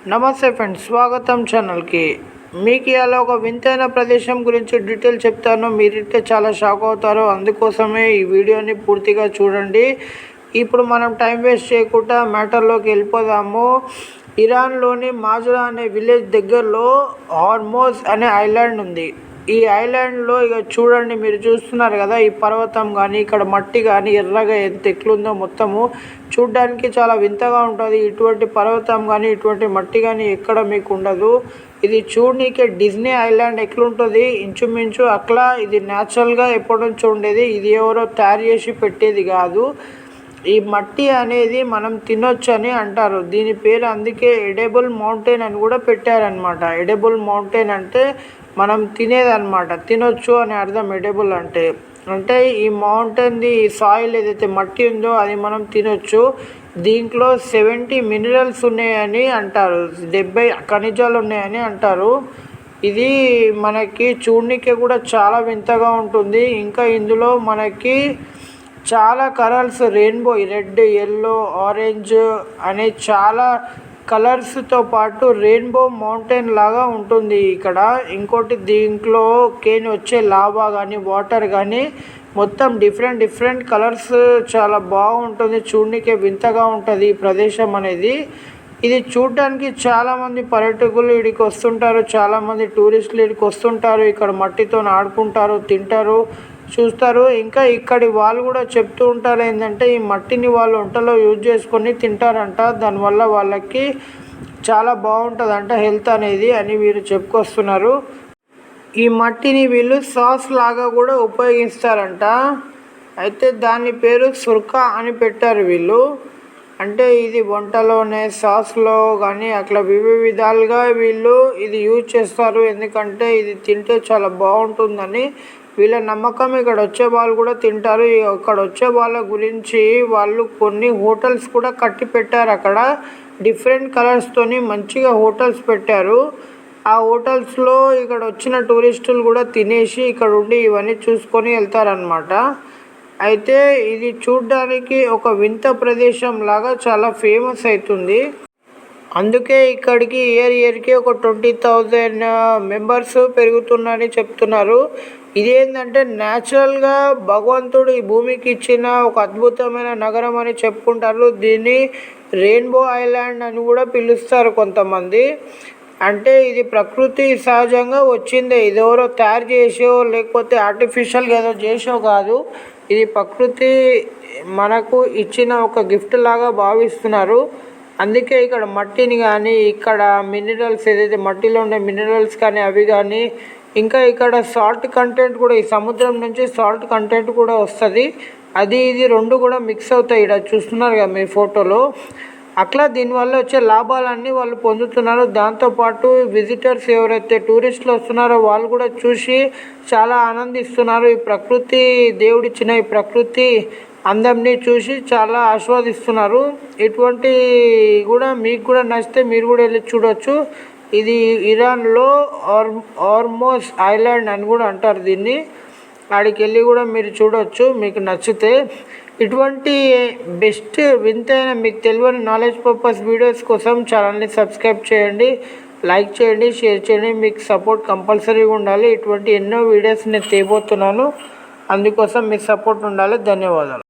నమస్తే ఫ్రెండ్స్, స్వాగతం ఛానల్కి. మీకు ఇలా ఒక వింతైన ప్రదేశం గురించి డీటెయిల్ చెప్తాను. మీరైతే చాలా షాక్ అవుతారు. అందుకోసమే ఈ వీడియోని పూర్తిగా చూడండి. ఇప్పుడు మనం టైం వేస్ట్ చేయకుండా మ్యాటర్లోకి వెళ్ళిపోదాము. ఇరాన్లోని మాజురా అనే విలేజ్ దగ్గరలో హార్మోజ్ అనే ఐలాండ్ ఉంది. ఈ ఐలాండ్లో ఇక చూడండి, మీరు చూస్తున్నారు కదా, ఈ పర్వతం కానీ ఇక్కడ మట్టి కానీ ఎర్రగా ఎంత ఎట్లుందో మొత్తము చూడ్డానికి చాలా వింతగా ఉంటుంది. ఇటువంటి పర్వతం కానీ ఇటువంటి మట్టి కానీ ఎక్కడ మీకు ఉండదు. ఇది చూడనీకే డిజ్నీ ఐలాండ్ ఎట్లుంటుంది ఇంచుమించు అట్లా. ఇది న్యాచురల్గా ఎప్పటి నుంచో ఉండేది. ఇది ఎవరో తయారు చేసి పెట్టేది కాదు. ఈ మట్టి అనేది మనం తినొచ్చు అని అంటారు. దీని పేరు అందుకే ఎడిబుల్ మౌంటైన్ అని కూడా పెట్టారనమాట. ఎడిబుల్ మౌంటైన్ అంటే మనం తినేదన్నమాట, తినొచ్చు అని అర్థం. ఎడిబుల్ అంటే అంటే ఈ మౌంటైన్ది సాయిల్ ఏదైతే మట్టి ఉందో అది మనం తినొచ్చు. దీంట్లో 70 మినరల్స్ ఉన్నాయని అంటారు, 70 ఖనిజాలు ఉన్నాయని అంటారు. ఇది మనకి చూడనీకే కూడా చాలా వింతగా ఉంటుంది. ఇంకా ఇందులో మనకి చాలా colours, rainbow, red, yellow, orange అనే చాలా కలర్స్తో పాటు రెయిన్బో మౌంటైన్ లాగా ఉంటుంది ఇక్కడ. ఇంకోటి దీంట్లో వచ్చే లావా కానీ వాటర్ కానీ మొత్తం డిఫరెంట్ కలర్స్, చాలా బాగుంటుంది. చూడనీకే వింతగా ఉంటుంది ఈ ప్రదేశం అనేది. ఇది చూడడానికి చాలామంది పర్యాటకులు ఇక్కడికి వస్తుంటారు, చాలామంది టూరిస్టులు ఇక్కడికి వస్తుంటారు. ఇక్కడ మట్టితో ఆడుకుంటారు, తింటారు, చూస్తారు. ఇంకా ఇక్కడి వాళ్ళు కూడా చెప్తూ ఉంటారు ఏంటంటే ఈ మట్టిని వాళ్ళు వంటలో యూజ్ చేసుకొని తింటారంట. దానివల్ల వాళ్ళకి చాలా బాగుంటుందంట హెల్త్ అనేది అని వీరు చెప్పుకొస్తున్నారు. ఈ మట్టిని వీళ్ళు సాస్ లాగా కూడా ఉపయోగిస్తారంట. అయితే దాని పేరు సుర్కా అని పెట్టారు వీళ్ళు. అంటే ఇది వంటలోనే, సాస్లో కానీ అట్లా వివిధ విధాలుగా వీళ్ళు ఇది యూజ్ చేస్తారు. ఎందుకంటే ఇది తింటే చాలా బాగుంటుందని వీళ్ళ నమ్మకం. ఇక్కడ వచ్చే వాళ్ళు కూడా తింటారు. ఇక్కడ వచ్చే వాళ్ళ గురించి వాళ్ళు కొన్ని హోటల్స్ కూడా కట్టి పెట్టారు. అక్కడ డిఫరెంట్ కలర్స్తోని మంచిగా హోటల్స్ పెట్టారు. ఆ హోటల్స్లో ఇక్కడ వచ్చిన టూరిస్టులు కూడా తినేసి ఇక్కడ ఉండి ఇవన్నీ చూసుకొని వెళ్తారనమాట. అయితే ఇది చూడ్డానికి ఒక వింత ప్రదేశం లాగా చాలా ఫేమస్ అవుతుంది. అందుకే ఇక్కడికి ఇయర్కి ఒక 20,000 మెంబర్స్ పెరుగుతున్నారని చెప్తున్నారు. ఇదేంటంటే న్యాచురల్గా భగవంతుడు ఈ భూమికి ఇచ్చిన ఒక అద్భుతమైన నగరం అని చెప్పుకుంటారు. దీన్ని రెయిన్బో ఐలాండ్ అని కూడా పిలుస్తారు కొంతమంది. అంటే ఇది ప్రకృతి సహజంగా వచ్చిందే, ఇది ఎవరో తయారు చేసో లేకపోతే ఆర్టిఫిషియల్గా ఏదో చేసో కాదు. ఇది ప్రకృతి మనకు ఇచ్చిన ఒక గిఫ్ట్ లాగా భావిస్తున్నారు. అందుకే ఇక్కడ మట్టిని కానీ, ఇక్కడ మినరల్స్ ఏదైతే మట్టిలో ఉండే మినరల్స్ కానీ అవి కానీ, ఇంకా ఇక్కడ సాల్ట్ కంటెంట్ కూడా, ఈ సముద్రం నుంచి సాల్ట్ కంటెంట్ కూడా వస్తుంది. అది ఇది రెండు కూడా మిక్స్ అవుతాయి. ఇక్కడ చూస్తున్నారు కదా మీ ఫోటోలో. అట్లా దీనివల్ల వచ్చే లాభాలన్నీ వాళ్ళు పొందుతున్నారు. దాంతోపాటు విజిటర్స్ ఎవరైతే టూరిస్టులు వస్తున్నారో వాళ్ళు కూడా చూసి చాలా ఆనందిస్తున్నారు. ఈ ప్రకృతి దేవుడిచ్చిన ఈ ప్రకృతి అందంని చూసి చాలా ఆస్వాదిస్తున్నారు. ఇటువంటి కూడా మీకు కూడా నచ్చితే మీరు కూడా వెళ్ళి చూడవచ్చు. ఇది ఇరాన్లో హార్మోజ్ ఐలాండ్ అని కూడా అంటారు దీన్ని. అక్కడికి వెళ్ళి కూడా మీరు చూడవచ్చు మీకు నచ్చితే. ఇటువంటి బెస్ట్ వింతైన మీకు తెలియని నాలెడ్జ్ పర్పస్ వీడియోస్ కోసం ఛానల్ని సబ్స్క్రైబ్ చేయండి, లైక్ చేయండి, షేర్ చేయండి. మీకు సపోర్ట్ కంపల్సరీగా ఉండాలి. ఇటువంటి ఎన్నో వీడియోస్ నేను తేబోతున్నాను, అందుకోసం మీకు సపోర్ట్ ఉండాలి. ధన్యవాదాలు.